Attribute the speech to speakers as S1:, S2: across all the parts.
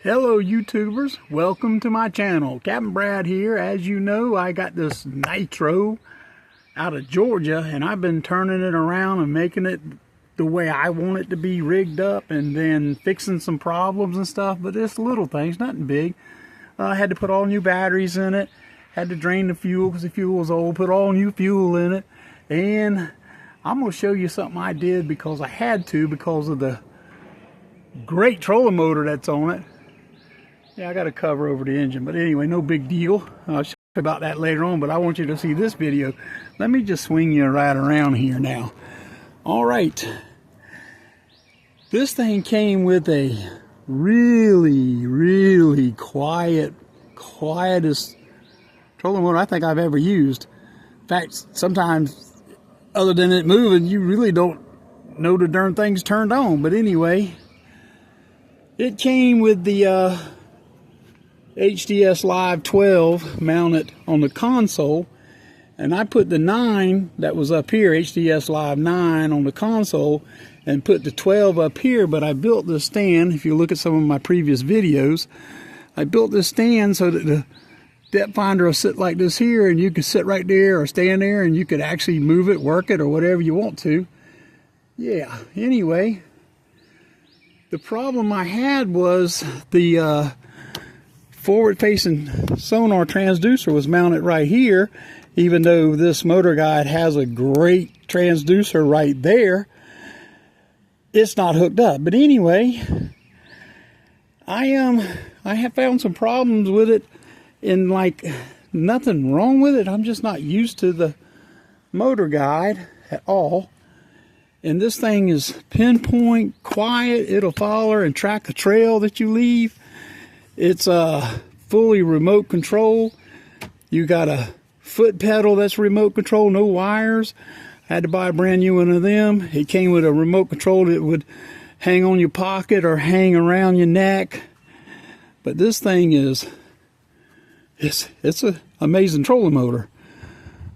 S1: Hello YouTubers, welcome to my channel. Captain Brad here. As you know, I got this nitro out of Georgia and I've been turning it around and making it the way I want it to be rigged up, and then fixing some problems and stuff, but it's little things, nothing big. I had to put all new batteries in it, had to drain the fuel because the fuel was old, put all new fuel in it, and I'm going to show you something I did because I had to, because of the great trolling motor that's on it. Yeah, I got a cover over the engine, but anyway, no big deal. I'll show you about that later on, but I want you to see this video. Let me just swing you right around here now. All right. This thing came with a really quietest trolling motor I think I've ever used. In fact, sometimes, other than it moving, you really don't know the darn thing's turned on. But anyway, it came with the HDS Live 12 mounted on the console, and I put the 9 that was up here, HDS Live 9, on the console, and put the 12 up here. But I built this stand. If you look at some of my previous videos, I built this stand so that the depth finder will sit like this here, and you can sit right there or stand there, and you could actually move it, work it, or whatever you want to. Yeah, anyway, the problem I had was the forward-facing sonar transducer was mounted right here, even though this motor guide has a great transducer right there. It's not hooked up. But anyway, I have found some problems with it, and like nothing wrong with it. I'm just not used to the motor guide at all. And this thing is pinpoint, quiet. It'll follow and track the trail that you leave. It's fully remote control. You got a foot pedal that's remote control, no wires. I had to buy a brand new one of them. It came with a remote control that would hang on your pocket or hang around your neck. But this thing is, it's an amazing trolling motor.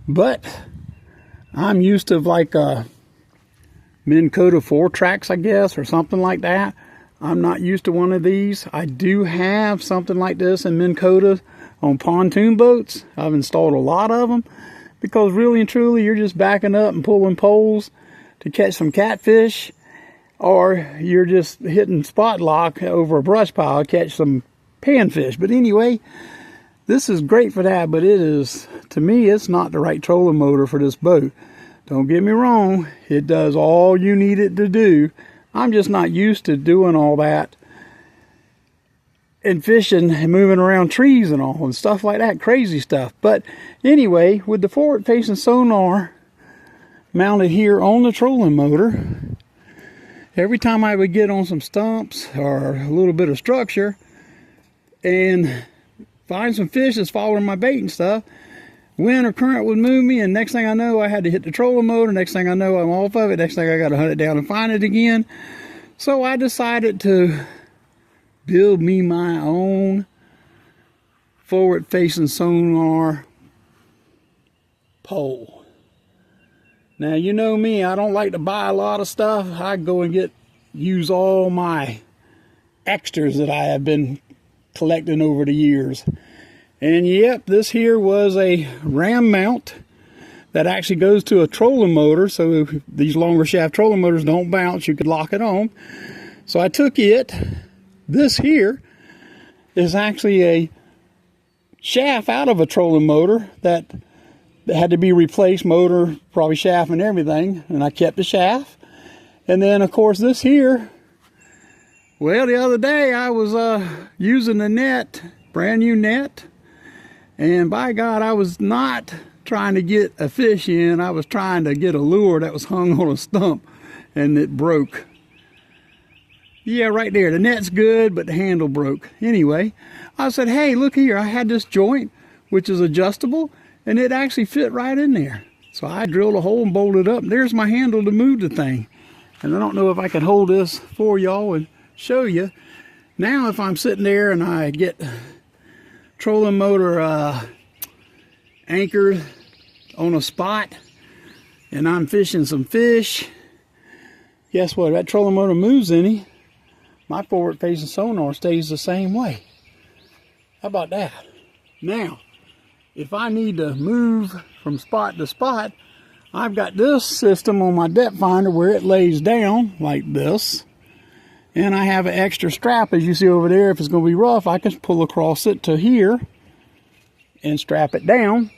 S1: But I'm used to like Minn Kota 4 tracks, I guess, or something like that. I'm not used to one of these. I do have something like this in Minn Kota on pontoon boats. I've installed a lot of them because really and truly you're just backing up and pulling poles to catch some catfish, or you're just hitting spot lock over a brush pile to catch some panfish. But anyway, this is great for that, but it is, to me, it's not the right trolling motor for this boat. Don't get me wrong, it does all you need it to do. I'm just not used to doing all that and fishing and moving around trees and all and stuff like that, crazy stuff. But anyway, with the forward-facing sonar mounted here on the trolling motor, every time I would get on some stumps or a little bit of structure and find some fish that's following my bait and stuff, wind or current would move me, and next thing I know, I had to hit the trolling motor. Next thing I know, I'm off of it. Next thing I got to hunt it down and find it again. So I decided to build me my own forward-facing sonar pole. Now, you know me, I don't like to buy a lot of stuff. I go and use all my extras that I have been collecting over the years. And yep, this here was a ram mount that actually goes to a trolling motor. So if these longer shaft trolling motors don't bounce, you could lock it on. So I took it. This here is actually a shaft out of a trolling motor that had to be replaced, motor, probably shaft and everything. And I kept the shaft. And then of course this here, well, the other day I was using the net, brand new net. And by God, I was not trying to get a fish in. I was trying to get a lure that was hung on a stump, and it broke. Yeah, right there. The net's good, but the handle broke. Anyway, I said, hey, look here. I had this joint, which is adjustable, and it actually fit right in there. So I drilled a hole and bolted it up. There's my handle to move the thing. And I don't know if I can hold this for y'all and show you. Now, if I'm sitting there and I get trolling motor anchored on a spot and I'm fishing some fish, guess what? That trolling motor moves any. my forward facing sonar stays the same way. How about that? Now, if I need to move from spot to spot, I've got this system on my depth finder where it lays down like this. And I have an extra strap, as you see over there. If it's going to be rough, I can pull across it to here and strap it down.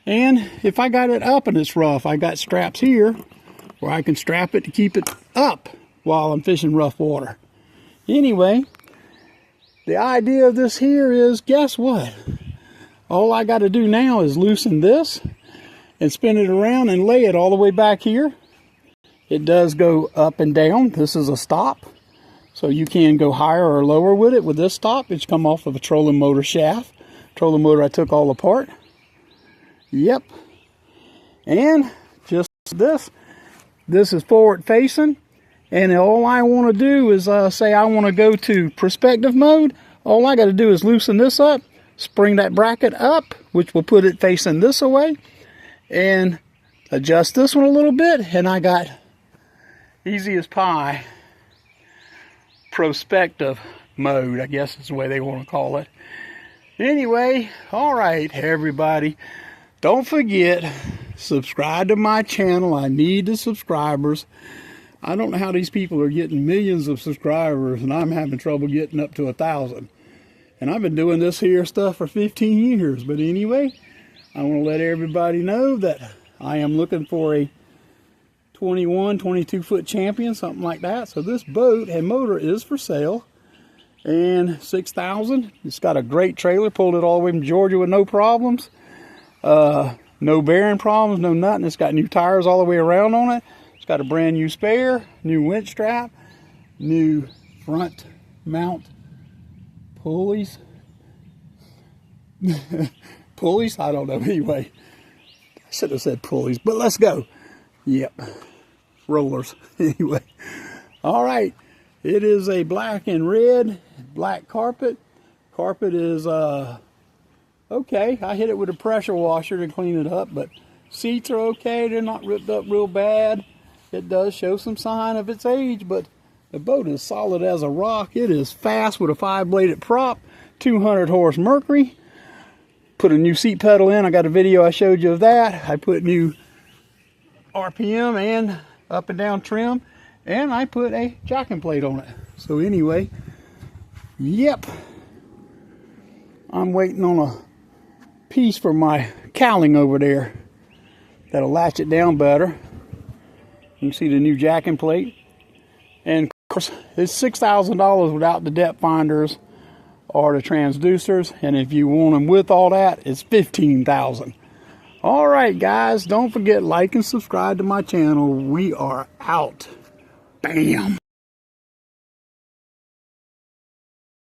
S1: And if I got it up and it's rough, I got straps here where I can strap it to keep it up while I'm fishing rough water. Anyway, the idea of this here is, guess what? All I got to do now is loosen this and spin it around and lay it all the way back here. It does go up and down. This is a stop, so you can go higher or lower with it. With this stop, it's come off of a trolling motor shaft. Trolling motor I took all apart. Yep. And just this is forward facing. And all I want to do is say I want to go to perspective mode. All I got to do is loosen this up, spring that bracket up, which will put it facing this way, and adjust this one a little bit, and I got easy as pie prospective mode, I guess is the way they want to call it. Anyway, all right, everybody, don't forget, subscribe to my channel. I need the subscribers. I don't know how these people are getting millions of subscribers, and I'm having trouble getting up to 1,000. And I've been doing this here stuff for 15 years. But anyway, I want to let everybody know that I am looking for a 21, 22 foot champion, something like that. So this boat and motor is for sale. And $6,000. It's got a great trailer. Pulled it all the way from Georgia with no problems. No bearing problems, no nothing. It's got new tires all the way around on it. It's got a brand new spare, new winch strap, new front mount pulleys. Pulleys? I don't know. Anyway, I should have said pulleys, but let's go. Yep. Rollers. Anyway. All right. It is a black and red, black carpet. Carpet is, okay. I hit it with a pressure washer to clean it up, but seats are okay. They're not ripped up real bad. It does show some sign of its age, but the boat is solid as a rock. It is fast with a 5-bladed prop, 200 horse Mercury. Put a new seat pedal in. I got a video I showed you of that. I put new RPM and up and down trim, and I put a jacking plate on it. So anyway, yep. I'm waiting on a piece for my cowling over there that'll latch it down better. You can see the new jacking plate. And of course, it's $6,000 without the depth finders or the transducers. And if you want them with all that, it's $15,000. All right, guys, don't forget, like and subscribe to my channel. We are out. Bam.